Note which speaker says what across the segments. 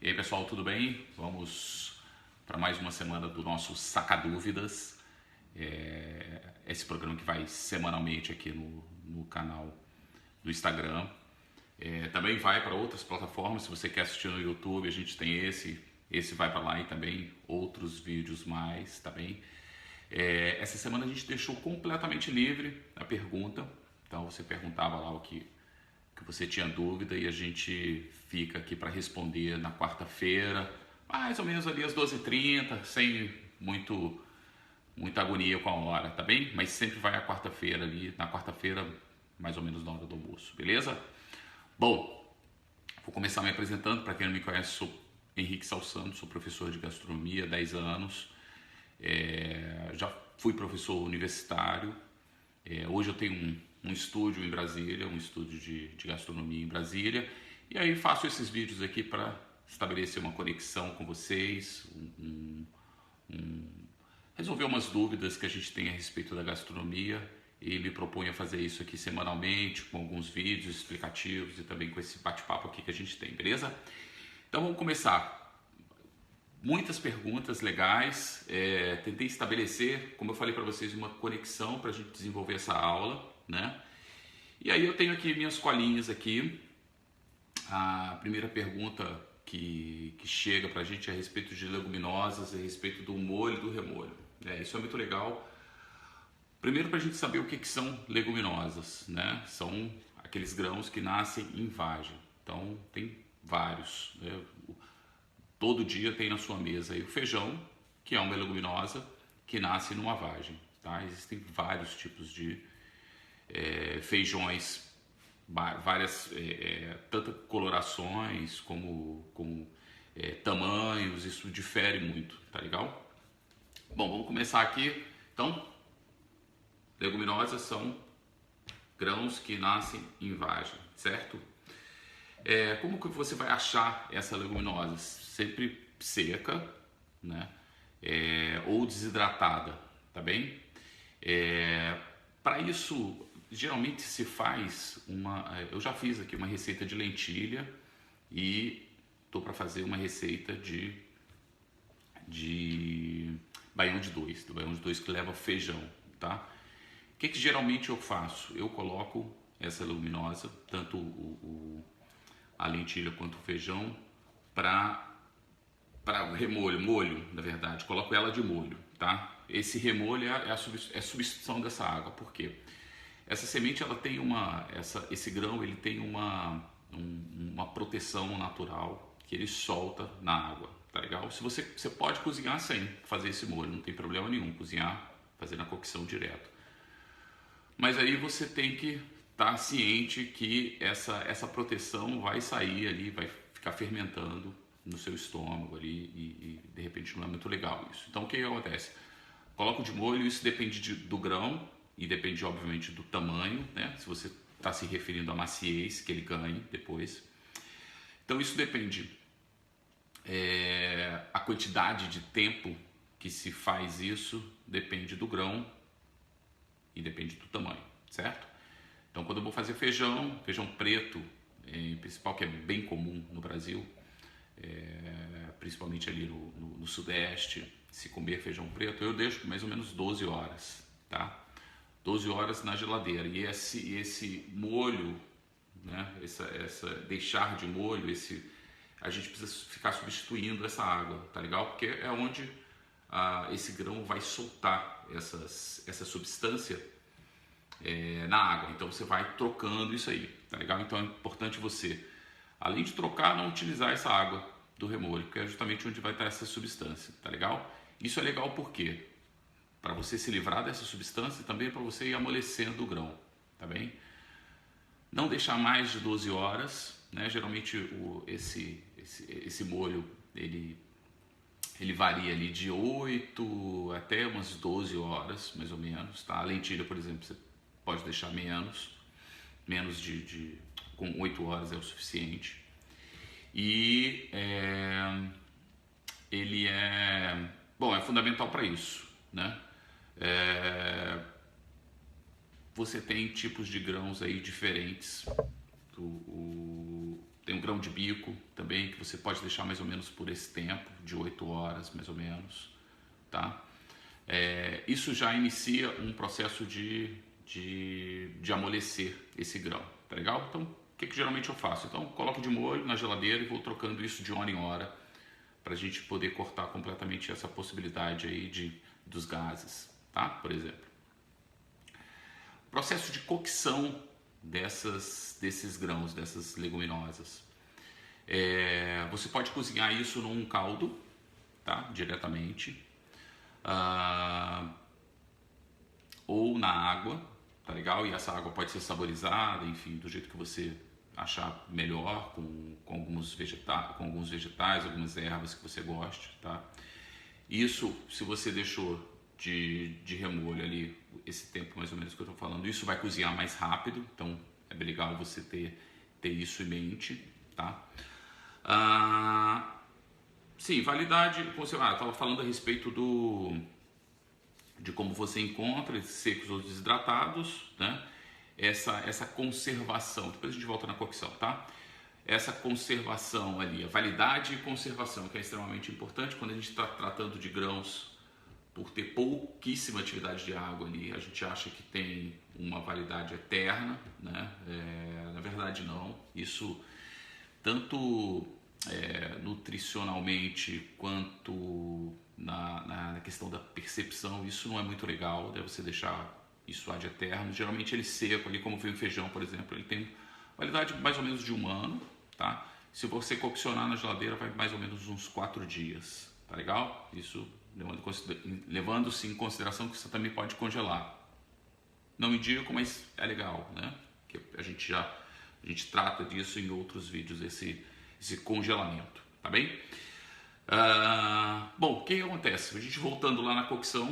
Speaker 1: E aí pessoal, tudo bem? Vamos para mais uma semana do nosso Saca Dúvidas. Esse programa que vai semanalmente aqui no canal do Instagram. Também vai para outras plataformas. Se você quer assistir no YouTube, a gente tem esse vai para lá e também outros vídeos mais, tá bem? Essa semana a gente deixou completamente livre a pergunta. Então você perguntava lá o que você tinha dúvida e a gente fica aqui para responder na quarta-feira, mais ou menos ali às 12h30, sem muita agonia com a hora, tá bem? Mas sempre vai à quarta-feira ali, na quarta-feira, mais ou menos na hora do almoço, beleza? Bom, vou começar me apresentando. Para quem não me conhece, sou Henrique Salsano, sou professor de gastronomia há 10 anos, já fui professor universitário, hoje eu tenho um estúdio em Brasília, um estúdio de gastronomia em Brasília, e aí faço esses vídeos aqui para estabelecer uma conexão com vocês, resolver umas dúvidas que a gente tem a respeito da gastronomia, e me proponho a fazer isso aqui semanalmente, com alguns vídeos explicativos e também com esse bate-papo aqui que a gente tem, beleza? Então vamos começar. Muitas perguntas legais, tentei estabelecer, como eu falei para vocês, uma conexão para a gente desenvolver essa aula, né? E aí eu tenho aqui minhas colinhas aqui. A primeira pergunta que chega para a gente é a respeito de leguminosas, a respeito do molho e do remolho. Isso é muito legal. Primeiro, para a gente saber o que são leguminosas, né? São aqueles grãos que nascem em vagem. Então tem vários, né? Todo dia tem na sua mesa aí o feijão, que é uma leguminosa que nasce numa vagem, tá? Existem vários tipos de feijões, várias, tanto colorações como tamanhos, isso difere muito, tá legal? Bom, vamos começar aqui. Então, leguminosas são grãos que nascem em vagem, certo? Como que você vai achar essa leguminosa? Sempre seca, né? Ou desidratada, tá bem? Para isso, geralmente se faz eu já fiz aqui uma receita de lentilha e estou para fazer uma receita de baião de dois, do baião de dois que leva feijão, tá? O que geralmente eu faço? Eu coloco essa leguminosa, tanto a lentilha quanto o feijão, para molho, na verdade, coloco ela de molho, tá? Esse remolho é a substituição dessa água. Por quê? Essa semente, ela tem esse grão, ele tem uma proteção natural que ele solta na água, tá legal? Você pode cozinhar sem fazer esse molho, não tem problema nenhum, cozinhar, fazer na cocção direto. Mas aí você tem que estar ciente que essa proteção vai sair ali, vai ficar fermentando no seu estômago ali e de repente não é muito legal isso. Então o que acontece? Coloco de molho, isso depende do grão e depende obviamente do tamanho, né? Se você está se referindo à maciez que ele ganhe depois. Então isso depende a quantidade de tempo que se faz isso depende do grão e depende do tamanho, certo? Então quando eu vou fazer feijão preto, em principal, que é bem comum no Brasil, principalmente ali no sudeste, se comer feijão preto, eu deixo mais ou menos 12 horas, tá? 12 horas na geladeira. E esse molho, né? Deixar de molho, a gente precisa ficar substituindo essa água, tá legal? Porque é onde esse grão vai soltar essa substância na água. Então você vai trocando isso aí, tá legal? Então é importante você, além de trocar, não utilizar essa água do remolho, porque é justamente onde vai estar essa substância, tá legal? Isso é legal por quê? Para você se livrar dessa substância e também para você ir amolecendo o grão, tá bem? Não deixar mais de 12 horas, né? Geralmente esse molho, ele varia ali de 8 até umas 12 horas, mais ou menos, tá? A lentilha, por exemplo, você pode deixar menos com 8 horas é o suficiente. E ele é fundamental para isso, né? Você tem tipos de grãos aí diferentes. Tem grão de bico também, que você pode deixar mais ou menos por esse tempo, de 8 horas mais ou menos, tá? Isso já inicia um processo de amolecer esse grão, tá legal? Então, o que geralmente eu faço? Então, coloco de molho na geladeira e vou trocando isso de hora em hora para a gente poder cortar completamente essa possibilidade aí dos gases, tá? Por exemplo. Processo de cocção desses grãos, dessas leguminosas. Você pode cozinhar isso num caldo, tá? Diretamente. Ou na água, tá legal? E essa água pode ser saborizada, enfim, do jeito que você achar melhor, com alguns vegetais, algumas ervas que você goste, tá? Isso, se você deixou de remolho ali, esse tempo mais ou menos que eu tô falando, isso vai cozinhar mais rápido, então é bem legal você ter isso em mente, tá? Sim, validade, como você estava falando a respeito de como você encontra secos ou desidratados, né? Essa conservação, depois a gente volta na cocção, tá? Essa conservação ali, a validade e conservação, que é extremamente importante quando a gente está tratando de grãos por ter pouquíssima atividade de água ali, a gente acha que tem uma validade eterna, né? Na verdade não, isso tanto nutricionalmente quanto na questão da percepção, isso não é muito legal, deve você deixar isso ad eterno. Geralmente ele seco ali, como foi o feijão, por exemplo, ele tem validade mais ou menos de 1 ano, tá? Se você coccionar na geladeira, vai mais ou menos uns 4 dias, tá legal? Isso levando-se em consideração que você também pode congelar. Não indico, mas é legal, né? Que a gente trata disso em outros vídeos, esse congelamento, tá bem? Bom, o que acontece? A gente voltando lá na cocção,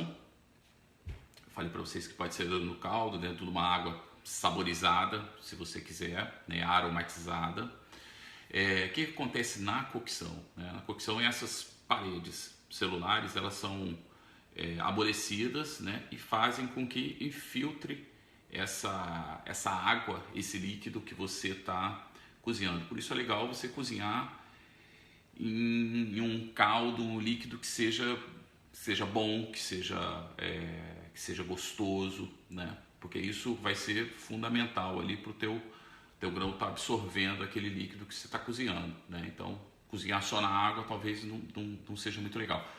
Speaker 1: eu falei para vocês que pode ser no caldo, dentro de uma água saborizada, se você quiser, né, aromatizada. O que acontece na cocção? Né? Na cocção, essas paredes celulares, elas são amolecidas, né, e fazem com que infiltre essa água, esse líquido que você está cozinhando. Por isso é legal você cozinhar em um caldo, um líquido que seja bom, que seja gostoso, né? Porque isso vai ser fundamental ali para o teu grão estar absorvendo aquele líquido que você está cozinhando, né? Então, cozinhar só na água talvez não seja muito legal.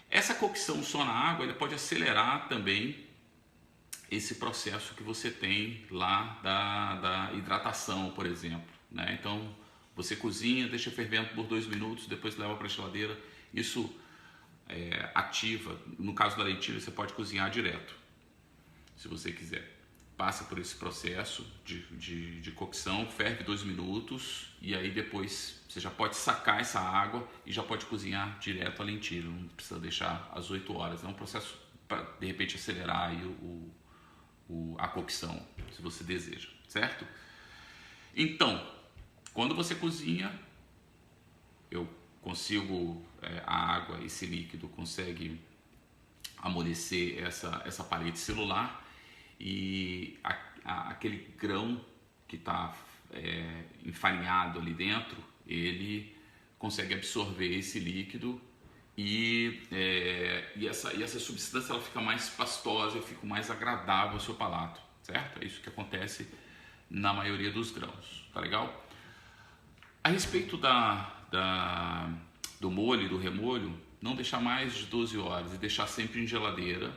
Speaker 1: Essa cocção só na água, ele pode acelerar também esse processo que você tem lá da hidratação, por exemplo, né? Então, você cozinha, deixa fervendo por 2 minutos, depois leva para a geladeira. Isso ativa. No caso da lentilha, você pode cozinhar direto, se você quiser. Passa por esse processo de cocção, ferve 2 minutos e aí depois você já pode sacar essa água e já pode cozinhar direto a lentilha. Não precisa deixar às 8 horas. É um processo para, de repente, acelerar aí a cocção, se você deseja, certo? Então, quando você cozinha, eu consigo, a água, esse líquido consegue amolecer essa parede celular e aquele grão que está enfarinhado ali dentro, ele consegue absorver esse líquido e essa substância ela fica mais pastosa, fica mais agradável ao seu palato, certo? É isso que acontece na maioria dos grãos, tá legal? A respeito do molho e do remolho, não deixar mais de 12 horas e deixar sempre em geladeira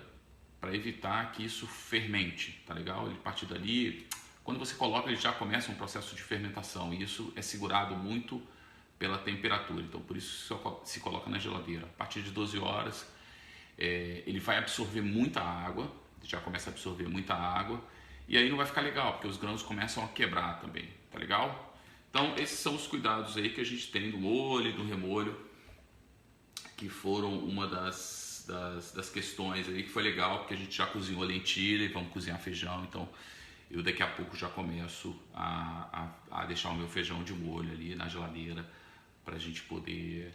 Speaker 1: para evitar que isso fermente, tá legal? Ele a partir dali, quando você coloca, ele já começa um processo de fermentação e isso é segurado muito pela temperatura, então por isso se coloca na geladeira. A partir de 12 horas, ele vai absorver muita água, já começa a absorver muita água e aí não vai ficar legal, porque os grãos começam a quebrar também, tá legal? Então, esses são os cuidados aí que a gente tem do molho e do remolho, que foram uma das questões aí que foi legal, porque a gente já cozinhou lentilha e vamos cozinhar feijão, então eu daqui a pouco já começo a deixar o meu feijão de molho ali na geladeira para a gente poder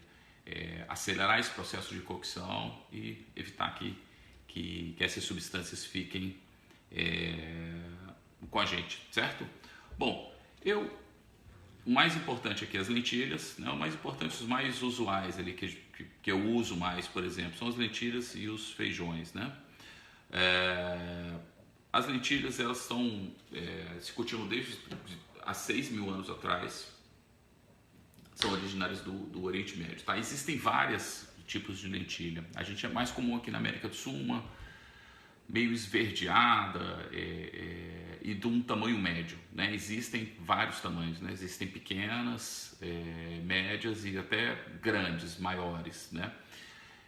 Speaker 1: acelerar esse processo de cocção e evitar que essas substâncias fiquem com a gente, certo? Bom, eu o mais importante aqui as lentilhas, né? O mais importante, os mais usuais ali que eu uso mais, por exemplo, são as lentilhas e os feijões, né? As lentilhas, elas se cultivam desde há 6.000 anos atrás, são originárias do Oriente Médio, tá? Existem vários tipos de lentilha. A gente é mais comum aqui na América do Sul, uma meio esverdeada e de um tamanho médio, né? Existem vários tamanhos, né? Existem pequenas, médias e até grandes, maiores, né?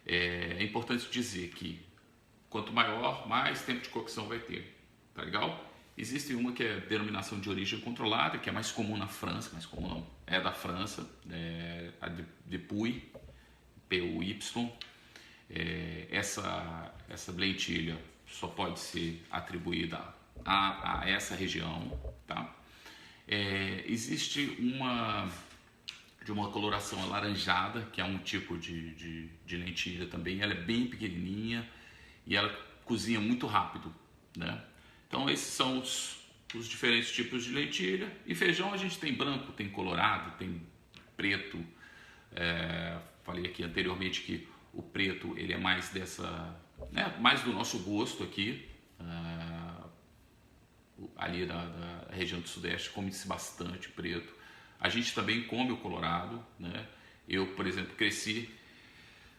Speaker 1: É importante dizer que quanto maior, mais tempo de cocção vai ter, tá legal? Existe uma que é denominação de origem controlada, que é mais comum na França, mais comum não, é da França, a de Puy, P-U-Y. Essa lentilha só pode ser atribuída a essa região, tá? Existe de uma coloração alaranjada, que é um tipo de lentilha também, ela é bem pequenininha e ela cozinha muito rápido, né? Então esses são os diferentes tipos de lentilha. E feijão a gente tem branco, tem colorado, tem preto. Falei aqui anteriormente que o preto ele é mais mais do nosso gosto aqui. Ali da região do Sudeste come-se bastante preto. A gente também come o colorado, né? Eu, por exemplo, cresci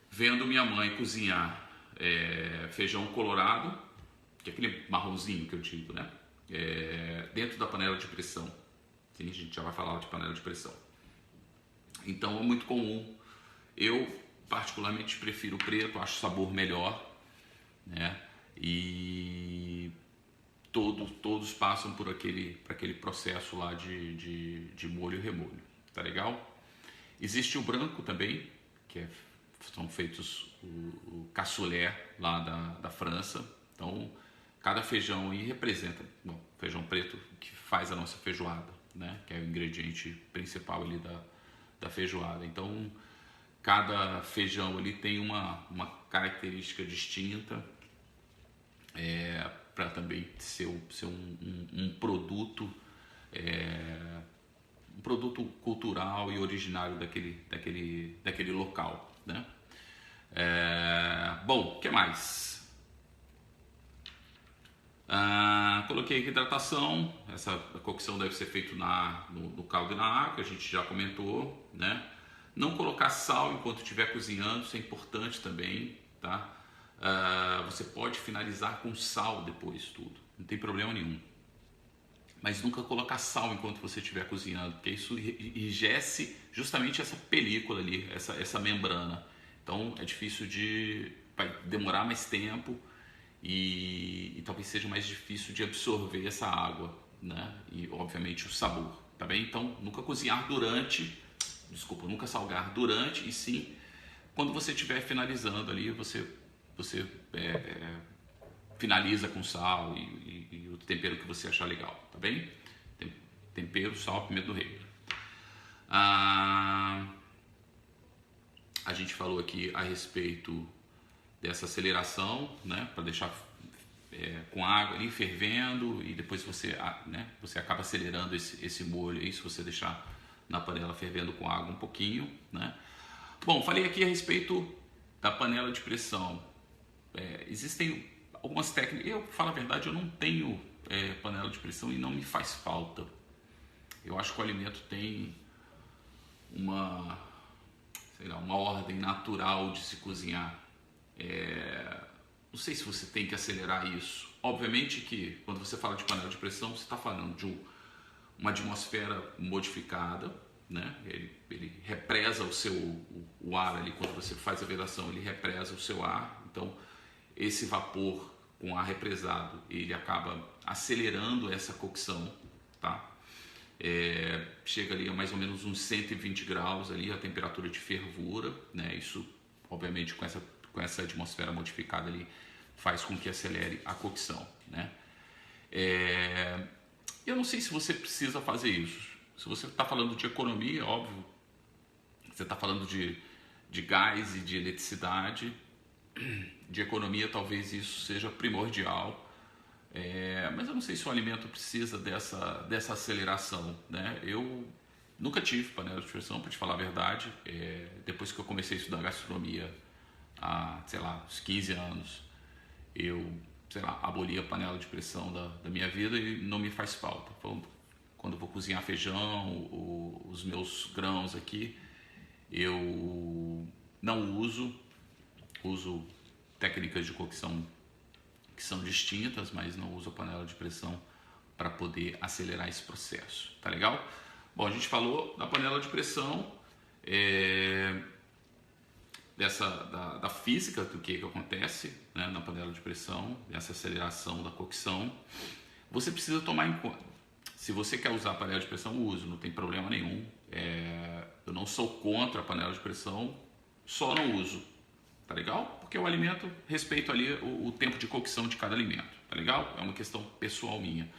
Speaker 1: vendo minha mãe cozinhar feijão colorado, que é aquele marronzinho que eu digo, né? Dentro da panela de pressão. Sim, a gente já vai falar de panela de pressão. Então é muito comum. Eu particularmente prefiro o preto, acho o sabor melhor, né? E todos passam por aquele processo lá de molho e remolho, tá legal? Existe o branco também, que são feitos o cassoulet lá da França. Então cada feijão aí representa, feijão preto que faz a nossa feijoada, né? Que é o ingrediente principal ali da feijoada. Então cada feijão ali tem uma característica distinta, para também ser um produto cultural e originário daquele local, né? Bom, o que mais? Coloquei aqui hidratação. Essa cocção deve ser feita no caldo e na água, que a gente já comentou, né? Não colocar sal enquanto estiver cozinhando, isso é importante também, tá? Você pode finalizar com sal depois tudo, não tem problema nenhum. Mas nunca colocar sal enquanto você estiver cozinhando, porque isso enrijece justamente essa película ali, essa membrana. Então é difícil vai demorar mais tempo e talvez seja mais difícil de absorver essa água, né? E obviamente o sabor, tá bem? Então nunca nunca salgar durante, e sim quando você estiver finalizando ali, você finaliza com sal e o tempero que você achar legal, tá bem? Tempero, sal, pimenta do reino. A gente falou aqui a respeito dessa aceleração, né? Para deixar com água ali fervendo, e depois você acaba acelerando esse molho aí, se você deixar na panela fervendo com água um pouquinho, né? Bom, falei aqui a respeito da panela de pressão. Existem algumas técnicas. Eu, para falar a verdade, eu não tenho panela de pressão e não me faz falta. Eu acho que o alimento tem uma ordem natural de se cozinhar. Não sei se você tem que acelerar isso. Obviamente que quando você fala de panela de pressão, você está falando de uma atmosfera modificada, né? Ele represa o ar ali. Quando você faz a vedação, ele represa o seu ar. Então esse vapor com ar represado, ele acaba acelerando essa cocção, tá? Chega ali a mais ou menos uns 120 graus ali, a temperatura de fervura, né? Isso obviamente com essa atmosfera modificada ali faz com que acelere a cocção, né? Eu não sei se você precisa fazer isso. Se você está falando de economia, óbvio, você está falando de gás e de eletricidade, de economia, talvez isso seja primordial, mas eu não sei se o alimento precisa dessa aceleração, né? Eu Nunca tive panela de pressão, para te falar a verdade. Depois que eu comecei a estudar gastronomia há, sei lá, uns 15 anos, eu, sei lá, aboli a panela de pressão da minha vida e não me faz falta. Quando eu vou cozinhar feijão, os meus grãos aqui, eu não uso técnicas de cocção que são distintas, mas não uso a panela de pressão para poder acelerar esse processo, tá legal? Bom, a gente falou da panela de pressão, da física do que acontece, né, na panela de pressão, dessa aceleração da cocção. Você precisa tomar em conta, se você quer usar a panela de pressão, use, não tem problema nenhum. Eu não sou contra a panela de pressão, só não uso, tá legal? Porque o alimento, respeito ali o tempo de cocção de cada alimento, tá legal? É uma questão pessoal minha.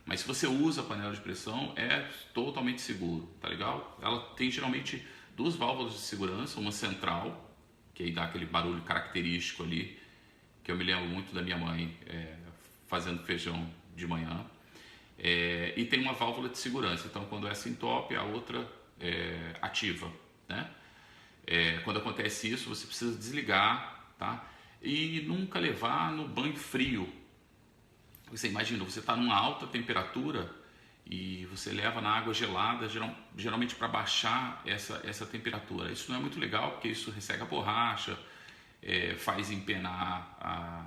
Speaker 1: Mas se você usa a panela de pressão, é totalmente seguro, tá legal? Ela tem geralmente duas válvulas de segurança, uma central, que aí dá aquele barulho característico ali, que eu me lembro muito da minha mãe fazendo feijão de manhã. E tem uma válvula de segurança, então quando essa entope, a outra ativa, né? Quando acontece isso, você precisa desligar, tá? E nunca levar no banho frio. Você imagina, você está numa alta temperatura e você leva na água gelada, geralmente para baixar essa temperatura. Isso não é muito legal, porque isso resseca a borracha, faz empenar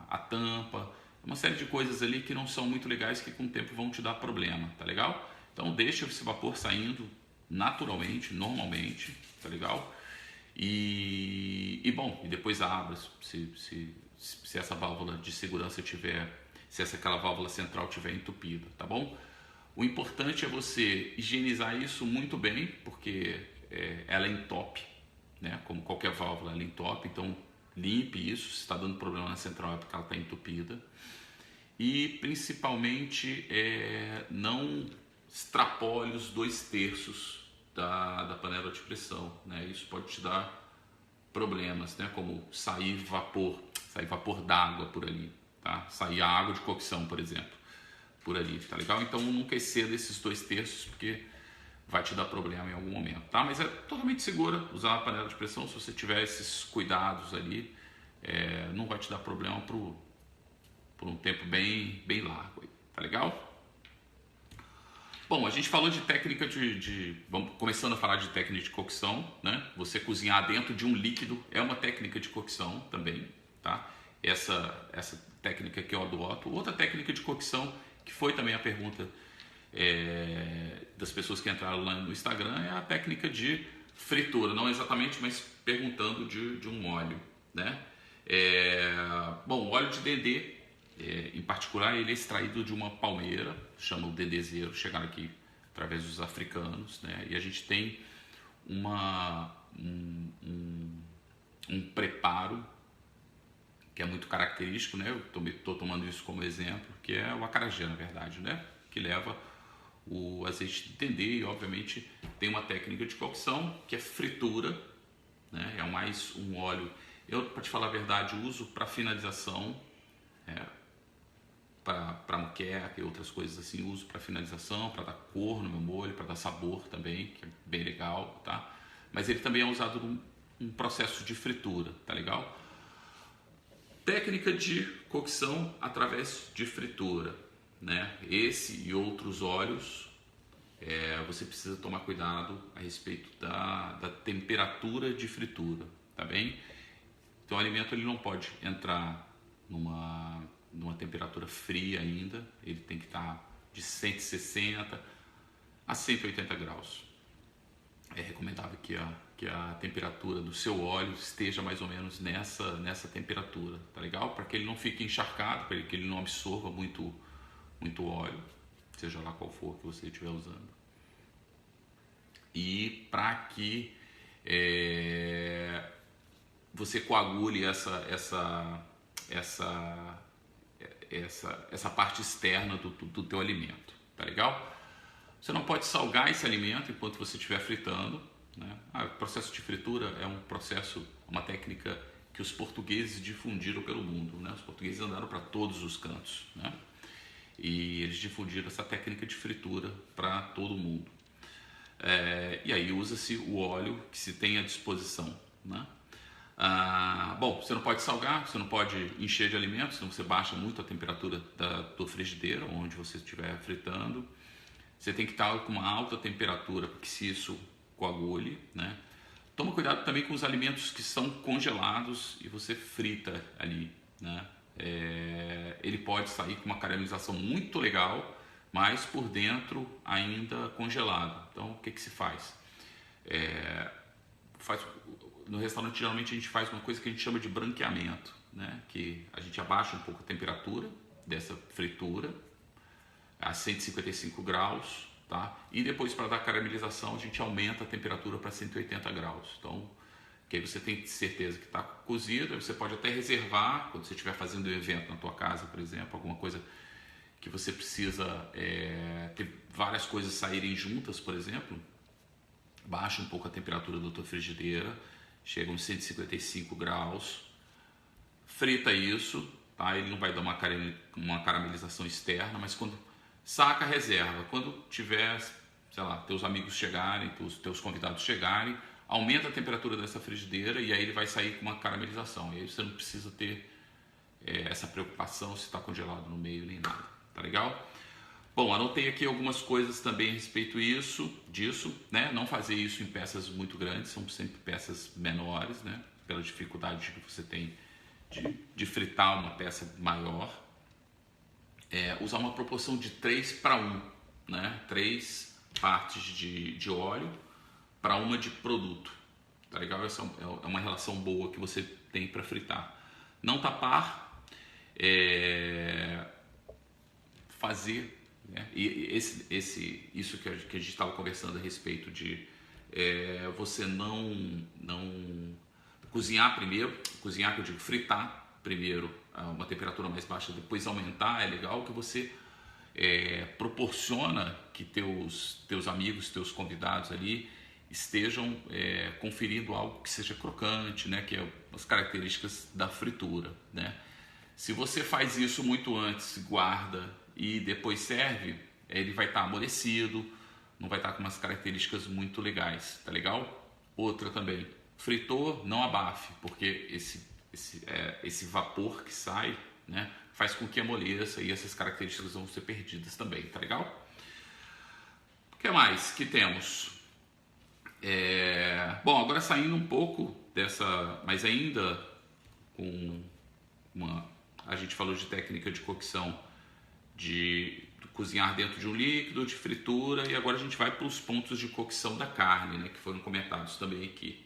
Speaker 1: a tampa, uma série de coisas ali que não são muito legais, que com o tempo vão te dar problema, tá legal? Então deixa esse vapor saindo naturalmente, normalmente, tá legal? E depois abra, se essa válvula de segurança se aquela válvula central estiver entupida, tá bom? O importante é você higienizar isso muito bem, porque ela entope, né? Como qualquer válvula, ela entope, então limpe isso. Se está dando problema na central é porque ela está entupida. E principalmente não extrapole os 2/3 da panela de pressão, né? Isso pode te dar problemas, né? Como sair vapor d'água por ali, tá? Sair a água de cocção, por exemplo, por ali, tá legal? Então nunca exceda esses 2/3, porque vai te dar problema em algum momento, tá? Mas é totalmente segura usar a panela de pressão. Se você tiver esses cuidados ali, não vai te dar problema por um tempo bem largo, tá legal? Bom, a gente falou de técnica vamos começando a falar de técnica de cocção, né? Você cozinhar dentro de um líquido é uma técnica de cocção também, tá? Essa técnica que eu adoto. Outra técnica de cocção, que foi também a pergunta das pessoas que entraram lá no Instagram, é a técnica de fritura. Não exatamente, mas perguntando de um óleo, né? Bom, o óleo de dendê, em particular, ele é extraído de uma palmeira, chama o dendezeiro, chegaram aqui através dos africanos, né? E a gente tem um preparo que é muito característico, né? Eu estou tomando isso como exemplo, que é o acarajé, na verdade, né? Que leva o azeite de dendê e, obviamente, tem uma técnica de cocção que é fritura, né? É mais um óleo. Eu, para te falar a verdade, uso para finalização, para moqueca e outras coisas assim, uso para finalização, para dar cor no meu molho, para dar sabor também, que é bem legal, tá? Mas ele também é usado num processo de fritura, tá legal? Técnica de cocção através de fritura, né? Esse e outros óleos, você precisa tomar cuidado a respeito da temperatura de fritura, tá bem? Então o alimento ele não pode entrar numa temperatura fria ainda, ele tem que estar de 160 a 180 graus. É recomendável que a temperatura do seu óleo esteja mais ou menos nessa temperatura, tá legal? Para que ele não fique encharcado, para que ele não absorva muito óleo, seja lá qual for que você estiver usando. E para que você coagule essa parte externa do teu alimento, tá legal? Você não pode salgar esse alimento enquanto você estiver fritando, né? O processo de fritura é uma técnica que os portugueses difundiram pelo mundo, né? Os portugueses andaram para todos os cantos, né? E eles difundiram essa técnica de fritura para todo mundo. E aí usa-se o óleo que se tem à disposição, né? Bom, você não pode salgar, você não pode encher de alimentos, senão você baixa muito a temperatura da tua frigideira, onde você estiver fritando. Você tem que estar com uma alta temperatura, porque se isso coagule, né? Toma cuidado também com os alimentos que são congelados e você frita ali, né? Ele pode sair com uma caramelização muito legal, mas por dentro ainda congelado. Então, o que se faz? No restaurante, geralmente, a gente faz uma coisa que a gente chama de branqueamento, né? Que a gente abaixa um pouco a temperatura dessa fritura a 155 graus, tá? E depois, para dar caramelização, a gente aumenta a temperatura para 180 graus. Então, que aí você tem certeza que está cozido, aí você pode até reservar, quando você estiver fazendo um evento na tua casa, por exemplo, alguma coisa que você precisa ter várias coisas saírem juntas, por exemplo, baixa um pouco a temperatura da tua frigideira, chega uns 155 graus, frita isso, tá? Ele não vai dar uma caramelização externa, mas quando saca, reserva. Quando tiver, sei lá, teus amigos chegarem, teus convidados chegarem, aumenta a temperatura dessa frigideira e aí ele vai sair com uma caramelização. E aí você não precisa ter essa preocupação se está congelado no meio nem nada. Tá legal? Bom, anotei aqui algumas coisas também a respeito disso, né? Não fazer isso em peças muito grandes, são sempre peças menores, né? Pela dificuldade que você tem de fritar uma peça maior. Usar uma proporção de 3:1, né? 3 partes de óleo para uma de produto. Tá legal? Essa é uma relação boa que você tem para fritar. Não tapar, fazer, né? E isso que a gente estava conversando a respeito de você não cozinhar primeiro, que eu digo fritar primeiro a uma temperatura mais baixa, depois aumentar. É legal que você proporciona que teus amigos, teus convidados ali estejam conferindo algo que seja crocante, né? Que é as características da fritura, né? Se você faz isso muito antes, guarda e depois serve, ele vai estar amolecido, não vai estar com umas características muito legais, tá legal? Outra também, fritou, não abafe, porque esse vapor que sai, né, faz com que amoleça e essas características vão ser perdidas também, tá legal? O que mais que temos? Bom, agora saindo um pouco dessa, mas ainda com a gente falou de técnica de cocção, de cozinhar dentro de um líquido, de fritura, e agora a gente vai para os pontos de cocção da carne, né, que foram comentados também aqui.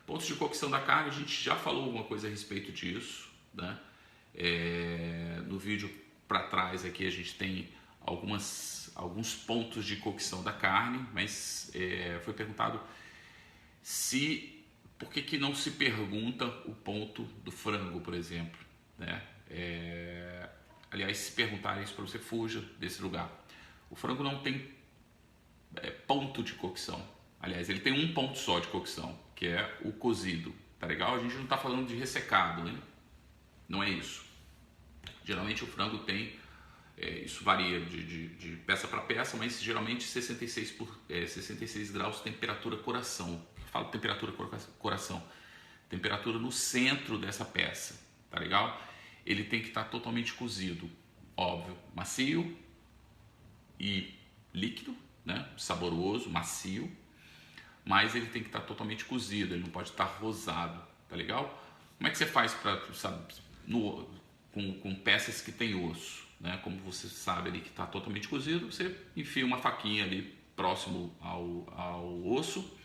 Speaker 1: Pontos de cocção da carne, a gente já falou alguma coisa a respeito disso, né? No vídeo para trás aqui a gente tem alguns pontos de cocção da carne, mas foi perguntado por que não se pergunta o ponto do frango, por exemplo, né? Aliás, se perguntarem isso para você, fuja desse lugar. O frango não tem ponto de cocção. Aliás, ele tem um ponto só de cocção, que é o cozido. Tá legal? A gente não está falando de ressecado, né? Não é isso. Geralmente o frango tem, isso varia de peça para peça, mas geralmente 66 graus temperatura coração. Eu falo temperatura coração. Temperatura no centro dessa peça. Tá legal? Ele tem que estar totalmente cozido. Óbvio, macio e líquido, né? Saboroso, macio. Mas ele tem que estar totalmente cozido, ele não pode estar rosado, tá legal? Como é que você faz para, com peças que tem osso, né? Como você sabe ali que está totalmente cozido, você enfia uma faquinha ali próximo ao osso.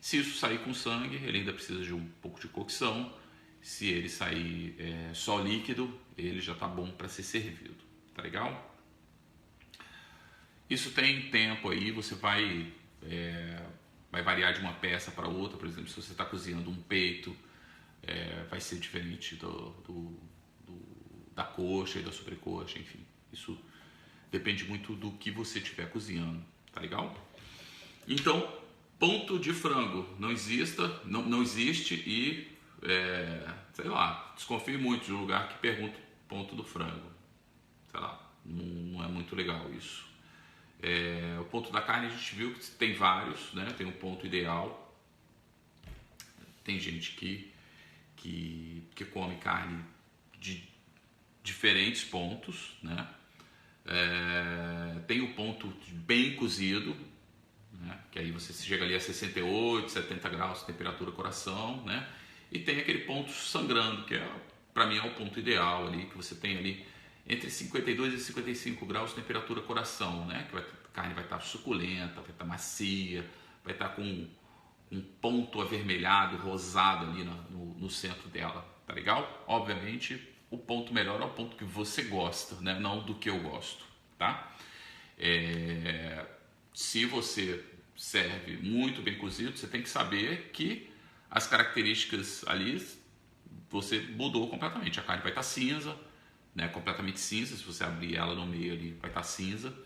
Speaker 1: Se isso sair com sangue, ele ainda precisa de um pouco de cocção. Se ele sair só líquido, ele já está bom para ser servido, tá legal? Isso tem tempo aí, você vai variar de uma peça para outra. Por exemplo, se você está cozinhando um peito, vai ser diferente da coxa e da sobrecoxa, enfim. Isso depende muito do que você estiver cozinhando, tá legal? Então, ponto de frango não existe e, sei lá, desconfie muito de um lugar que pergunta ponto do frango. Sei lá, não é muito legal isso. O ponto da carne a gente viu que tem vários, né? Tem um ponto ideal. Tem gente que come carne de diferentes pontos, né? Tem o ponto bem cozido, né? Que aí você chega ali a 68, 70 graus de temperatura coração, né? E tem aquele ponto sangrando, que para mim é o ponto ideal ali, que você tem ali entre 52 e 55 graus de temperatura coração, né? Que a carne vai estar suculenta, vai estar macia, vai estar com um ponto avermelhado, rosado ali no centro dela, tá legal? Obviamente, o ponto melhor é o ponto que você gosta, né? Não do que eu gosto, tá? Se você serve muito bem cozido, você tem que saber que as características ali você mudou completamente. A carne vai estar cinza, né? Completamente cinza. Se você abrir ela no meio ali, vai estar cinza.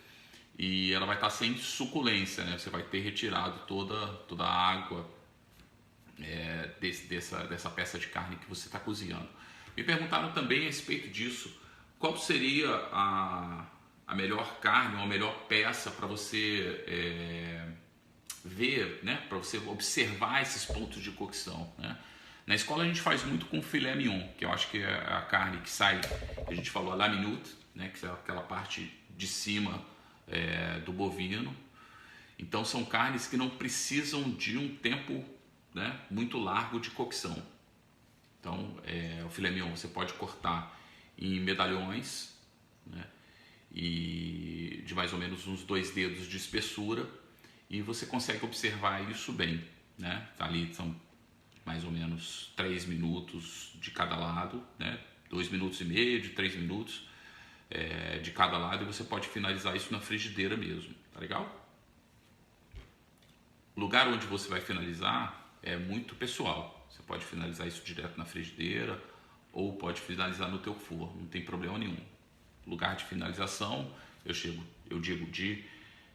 Speaker 1: E ela vai estar sem suculência, né? Você vai ter retirado toda a água dessa peça de carne que você está cozinhando. Me perguntaram também a respeito disso, qual seria a melhor carne ou a melhor peça para você ver, né? Para você observar esses pontos de cocção, né? Na escola a gente faz muito com filé mignon, que eu acho que é a carne que sai, que a gente falou, a la minute, né? Que é aquela parte de cima do bovino. Então são carnes que não precisam de um tempo, né, muito largo de cocção. Então o filé mignon você pode cortar em medalhões, né, e de mais ou menos uns 2 dedos de espessura, e você consegue observar isso bem, né? Ali são mais ou menos 3 minutos de cada lado, né? 2 minutos e meio, de 3 minutos de cada lado, e você pode finalizar isso na frigideira mesmo, tá legal? O lugar onde você vai finalizar é muito pessoal. Você pode finalizar isso direto na frigideira ou pode finalizar no teu forno, não tem problema nenhum. Lugar de finalização, eu digo de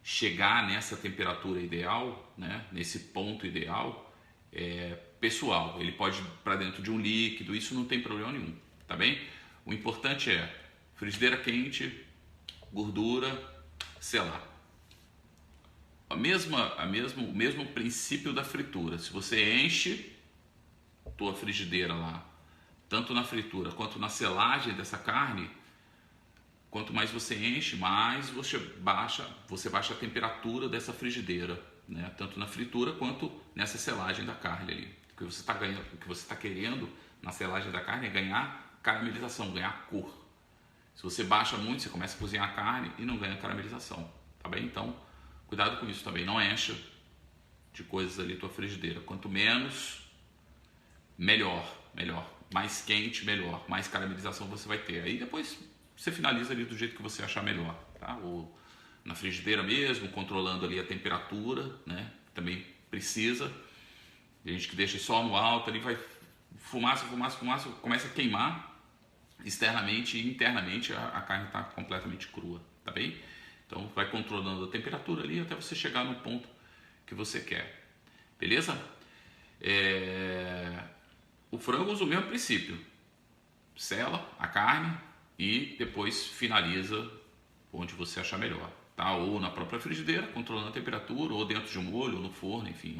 Speaker 1: chegar nessa temperatura ideal, né, nesse ponto ideal, pessoal. Ele pode ir para dentro de um líquido, isso não tem problema nenhum, tá bem? O importante é frigideira quente, gordura, selar. O mesmo princípio da fritura. Se você enche tua frigideira lá, tanto na fritura quanto na selagem dessa carne, quanto mais você enche, mais você baixa a temperatura dessa frigideira, né? Tanto na fritura quanto nessa selagem da carne ali. O que você está querendo na selagem da carne é ganhar caramelização, ganhar cor. Se você baixa muito, você começa a cozinhar a carne e não ganha caramelização, tá bem? Então, cuidado com isso também, não encha de coisas ali tua frigideira. Quanto menos, melhor. Mais quente, melhor. Mais caramelização você vai ter. Aí depois você finaliza ali do jeito que você achar melhor, tá? Ou na frigideira mesmo, controlando ali a temperatura, né? Também precisa. Tem gente que deixa só no alto, ali vai fumaça, começa a queimar externamente e internamente a carne está completamente crua, tá bem? Então vai controlando a temperatura ali até você chegar no ponto que você quer, beleza? O frango usa o mesmo princípio, sela a carne e depois finaliza onde você achar melhor, tá? Ou na própria frigideira, controlando a temperatura, ou dentro de um molho, ou no forno, enfim,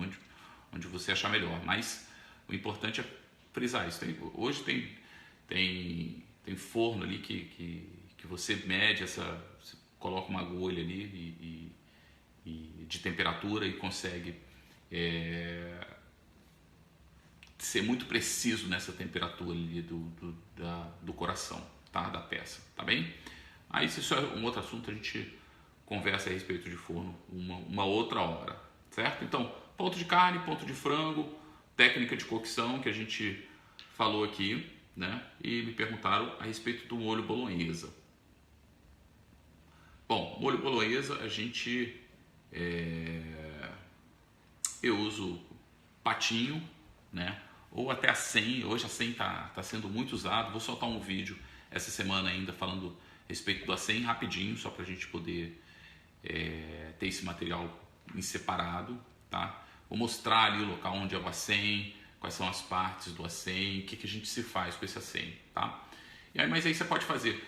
Speaker 1: onde você achar melhor. Mas o importante é frisar isso. Hoje tem forno ali que você mede você coloca uma agulha ali de temperatura e consegue ser muito preciso nessa temperatura ali do coração, tá? Da peça, tá bem? Aí se isso é um outro assunto, a gente conversa a respeito de forno uma outra hora, certo? Então, ponto de carne, ponto de frango, técnica de cocção que a gente falou aqui, né? E me perguntaram a respeito do molho bolonhesa. Bom, molho bolonhesa eu uso patinho, né? Ou até a 100, hoje a 100 tá sendo muito usado. Vou soltar um vídeo essa semana ainda falando a respeito do A100 rapidinho, só para a gente poder ter esse material em separado, tá? Vou mostrar ali o local onde é o A100, quais são as partes do A100, o que a gente se faz com esse A100, tá? Mas aí você pode fazer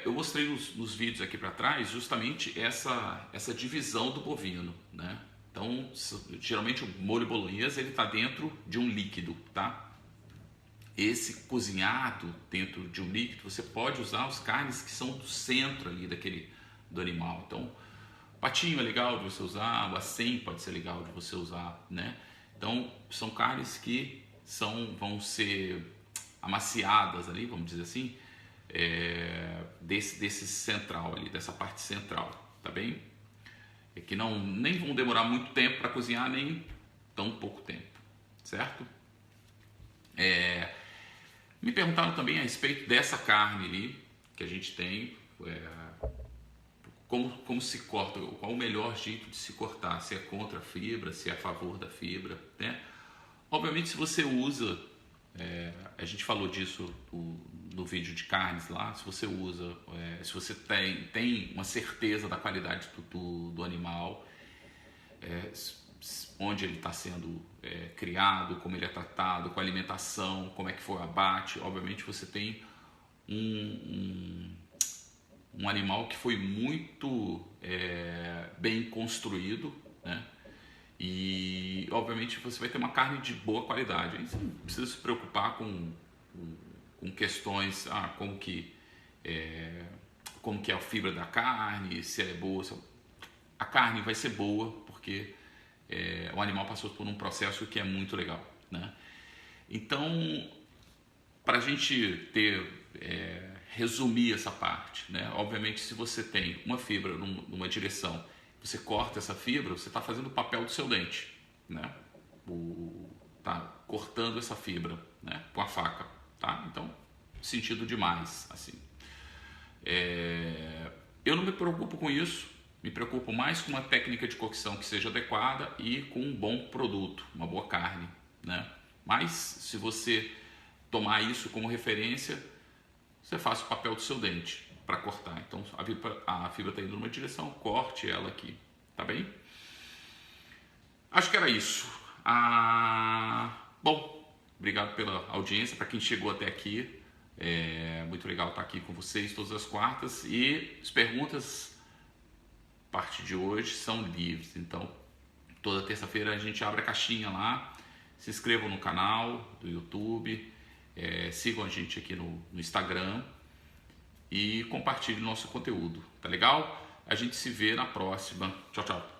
Speaker 1: Eu mostrei nos vídeos aqui para trás justamente essa divisão do bovino, né? Então, geralmente o molho bolonhesa ele está dentro de um líquido, tá? Esse cozinhado dentro de um líquido, você pode usar as carnes que são do centro ali do animal. Então, patinho é legal de você usar, o acém pode ser legal de você usar, né? Então, são carnes que vão ser amaciadas ali, vamos dizer assim, desse central ali, dessa parte central, tá bem? Que nem vão demorar muito tempo para cozinhar, nem tão pouco tempo, certo? Me perguntaram também a respeito dessa carne ali que a gente tem, como se corta, qual o melhor jeito de se cortar, se é contra a fibra, se é a favor da fibra, né? Obviamente, se você usa, a gente falou disso no vídeo de carnes lá, se você usa, se você tem uma certeza da qualidade do animal, onde ele está sendo criado, como ele é tratado, com a alimentação, como é que foi o abate, obviamente você tem um animal que foi muito bem construído, né? E obviamente você vai ter uma carne de boa qualidade. Aí você não precisa se preocupar com questões, como que é a fibra da carne, se ela é boa. A carne vai ser boa porque o animal passou por um processo que é muito legal, né? Então, para a gente resumir essa parte, né? Obviamente, se você tem uma fibra numa direção, você corta essa fibra, você está fazendo o papel do seu dente, né? Tá cortando essa fibra, né? Com a faca, tá? Então, sentido demais, assim. Eu não me preocupo com isso, me preocupo mais com uma técnica de cocção que seja adequada e com um bom produto, uma boa carne, né? Mas, se você tomar isso como referência, você faz o papel do seu dente para cortar. Então, a fibra está indo numa direção, corte ela aqui, tá bem? Acho que era isso. Bom, obrigado pela audiência, para quem chegou até aqui. Muito legal estar aqui com vocês todas as quartas. E as perguntas, a partir de hoje, são livres. Então, toda terça-feira a gente abre a caixinha lá. Se inscrevam no canal do YouTube. Sigam a gente aqui no Instagram e compartilhem nosso conteúdo, tá legal? A gente se vê na próxima. Tchau, tchau.